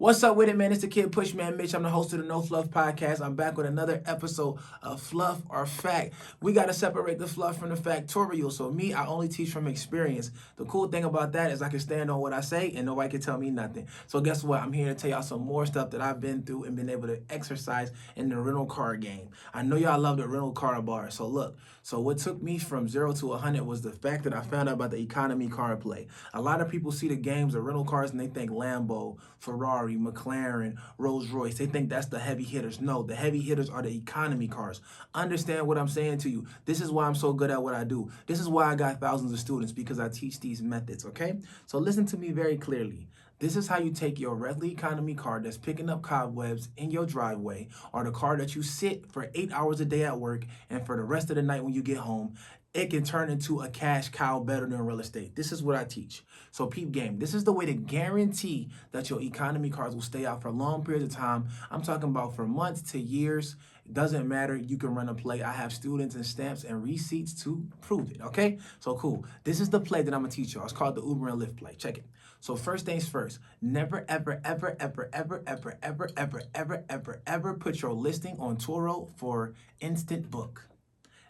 What's up with it, man? It's the Kid Pushman Mitch. I'm the host of the No Fluff Podcast. I'm back with another episode of Fluff or Fact. We got to separate the fluff from the factorial. So me, I only teach from experience. The cool thing about that is I can stand on what I say and nobody can tell me nothing. So guess what? I'm here to tell y'all some more stuff that I've been through and been able to exercise in the rental car game. I know y'all love the rental car bar. So look, what took me from 0 to 100 was the fact that I found out about the economy car play. A lot of people see the games of rental cars and they think Lambo, Ferrari, McLaren, Rolls Royce. They think that's the heavy hitters. No, the heavy hitters are the economy cars. Understand what I'm saying to you. This is why I'm so good at what I do. This is why I got thousands of students, because I teach these methods, okay? So listen to me very clearly. This is how you take your regular economy car that's picking up cobwebs in your driveway, or the car that you sit for 8 hours a day at work, and for the rest of the night when you get home, it can turn into a cash cow better than real estate. This is what I teach. So peep game. This is the way to guarantee that your economy cars will stay out for long periods of time. I'm talking about for months to years. It doesn't matter. You can run a play. I have students and stamps and receipts to prove it, okay? So cool. This is the play that I'm going to teach y'all. It's called the Uber and Lyft play. Check it. So first things first, never, ever, ever, ever, ever, ever, ever, ever, ever, ever, ever put your listing on Turo for instant book.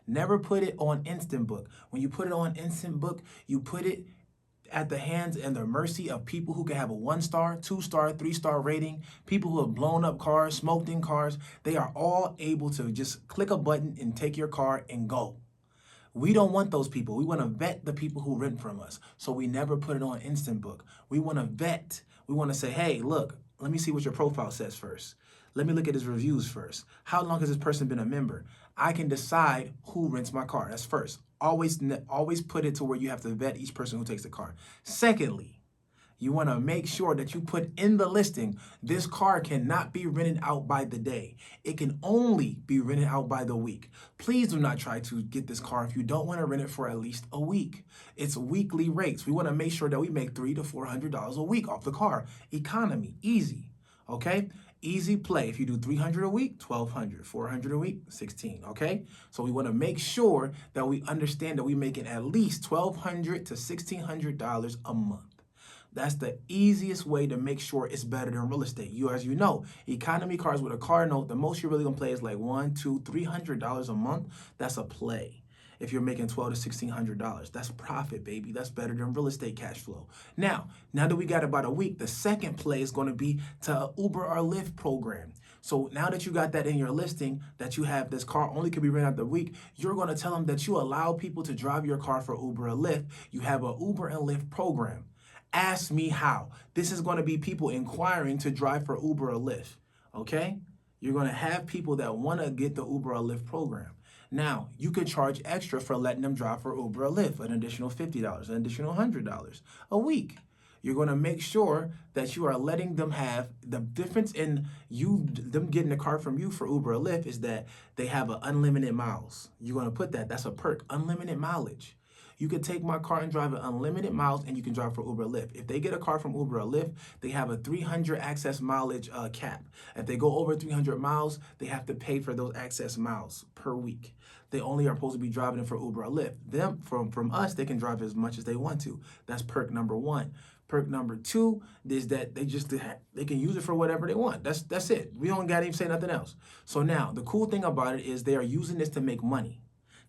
Never put it on Instant Book. When you put it on Instant Book, you put it at the hands and the mercy of people who can have a 1-star, 2-star, 3-star rating, people who have blown up cars, smoked in cars. They are all able to just click a button and take your car and go. We don't want those people. We want to vet the people who rent from us. So we never put it on Instant Book. We want to vet. We want to say, hey, look, let me see what your profile says first. Let me look at his reviews first. How long has this person been a member? I can decide who rents my car. That's first. Always put it to where you have to vet each person who takes the car. Secondly, you want to make sure that you put in the listing, this car cannot be rented out by the day. It can only be rented out by the week. Please do not try to get this car if you don't want to rent it for at least a week. It's weekly rates. We want to make sure that we make $300 to $400 a week off the car. Economy, easy, okay? Easy play. If you do 300 a week, 1,200, 400 a week, 16, okay? So we want to make sure that we understand that we're making at least $1,200 to $1,600 a month. That's the easiest way to make sure it's better than real estate. As you know, economy cars with a car note, the most you're really gonna play is like $100, $200, $300 a month. That's a play. If you're making $1,200 to $1,600, that's profit, baby. That's better than real estate cash flow. Now that we got about a week, the second play is going to be to Uber or Lyft program. So now that you got that in your listing, that you have this car only could be rented out the week, you're going to tell them that you allow people to drive your car for Uber or Lyft. You have a Uber and Lyft program. Ask me how. This is going to be people inquiring to drive for Uber or Lyft, okay? You're going to have people that want to get the Uber or Lyft program. Now, you could charge extra for letting them drive for Uber or Lyft, an additional $50, an additional $100 a week. You're going to make sure that you are letting them have the difference in them getting a car from you for Uber or Lyft is that they have an unlimited miles. You're going to put that's a perk, unlimited mileage. You can take my car and drive it unlimited miles, and you can drive for Uber or Lyft. If they get a car from Uber or Lyft, they have a 300 access mileage cap. If they go over 300 miles, they have to pay for those access miles per week. They only are supposed to be driving it for Uber or Lyft. From us, they can drive as much as they want to. That's perk number one. Perk number two is that they can use it for whatever they want. That's it. We don't got to even say nothing else. So now, the cool thing about it is they are using this to make money.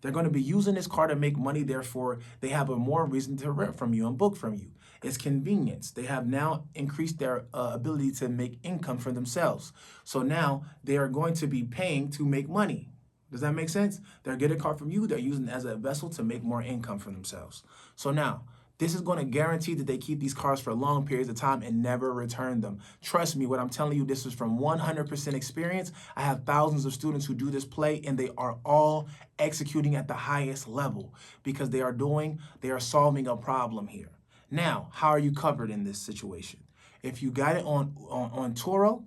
They're going to be using this car to make money, therefore they have a more reason to rent from you and book from you. It's convenience. They have now increased their ability to make income for themselves. So now they are going to be paying to make money. Does that make sense? They're getting a car from you. They're using it as a vessel to make more income for themselves. So now, this is going to guarantee that they keep these cars for long periods of time and never return them. Trust me, what I'm telling you, this is from 100% experience. I have thousands of students who do this play, and they are all executing at the highest level because they are solving a problem here. Now, how are you covered in this situation? If you got it on Turo,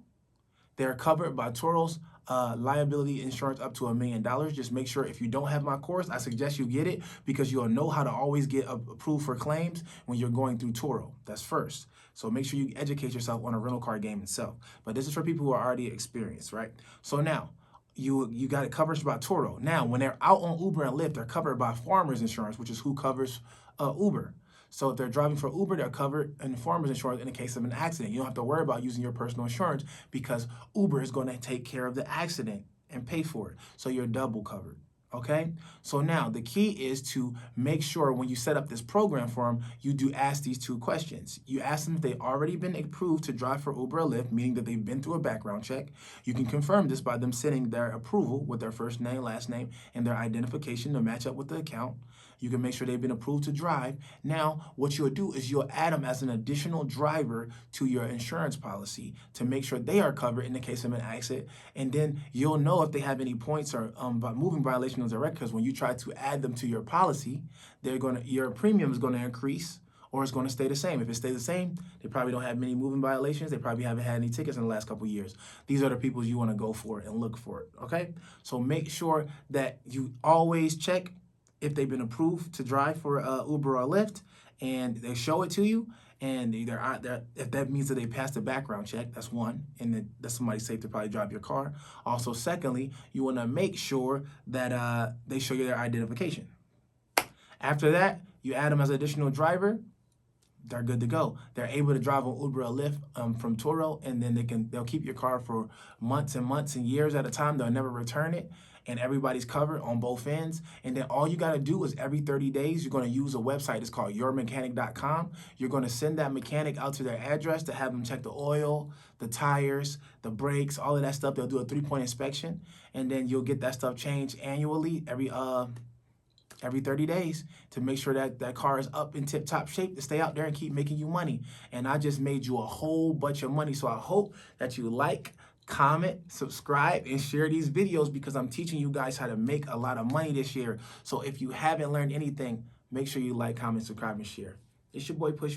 they're covered by Turo's liability insurance up to $1 million. Just make sure if you don't have my course, I suggest you get it because you'll know how to always get approved for claims when you're going through Turo. That's first. So make sure you educate yourself on a rental car game itself. But this is for people who are already experienced, right? So now, you got it covered by Turo. Now, when they're out on Uber and Lyft, they're covered by Farmers Insurance, which is who covers Uber. So if they're driving for Uber, they're covered in farmer's insurance in the case of an accident. You don't have to worry about using your personal insurance because Uber is going to take care of the accident and pay for it. So you're double covered. Okay, so now the key is to make sure when you set up this program for them, you do ask these two questions. You ask them if they've already been approved to drive for Uber or Lyft, meaning that they've been through a background check. You can confirm this by them sending their approval with their first name, last name, and their identification to match up with the account. You can make sure they've been approved to drive. Now, what you'll do is you'll add them as an additional driver to your insurance policy to make sure they are covered in the case of an accident. And then you'll know if they have any points or moving violation of the record, because when you try to add them to your policy, your premium is going to increase or it's going to stay the same. If it stays the same, they probably don't have many moving violations. They probably haven't had any tickets in the last couple of years. These are the people you want to go for and look for it, okay? So make sure that you always check if they've been approved to drive for Uber or Lyft, and they show it to you, and if that means that they passed the background check, that's one, and that somebody's safe to probably drive your car. Also, secondly, you want to make sure that they show you their identification. After that, you add them as an additional driver. They're good to go. They're able to drive on Uber or Lyft from Turo, and then they'll keep your car for months and months and years at a time. They'll never return it, and everybody's covered on both ends. And then all you got to do is every 30 days, you're going to use a website. It's called yourmechanic.com. You're going to send that mechanic out to their address to have them check the oil, the tires, the brakes, all of that stuff. They'll do a 3-point inspection, and then you'll get that stuff changed annually every 30 days to make sure that that car is up in tip-top shape to stay out there and keep making you money. And I just made you a whole bunch of money. So I hope that you like, comment, subscribe, and share these videos because I'm teaching you guys how to make a lot of money this year. So if you haven't learned anything, make sure you like, comment, subscribe, and share. It's your boy Push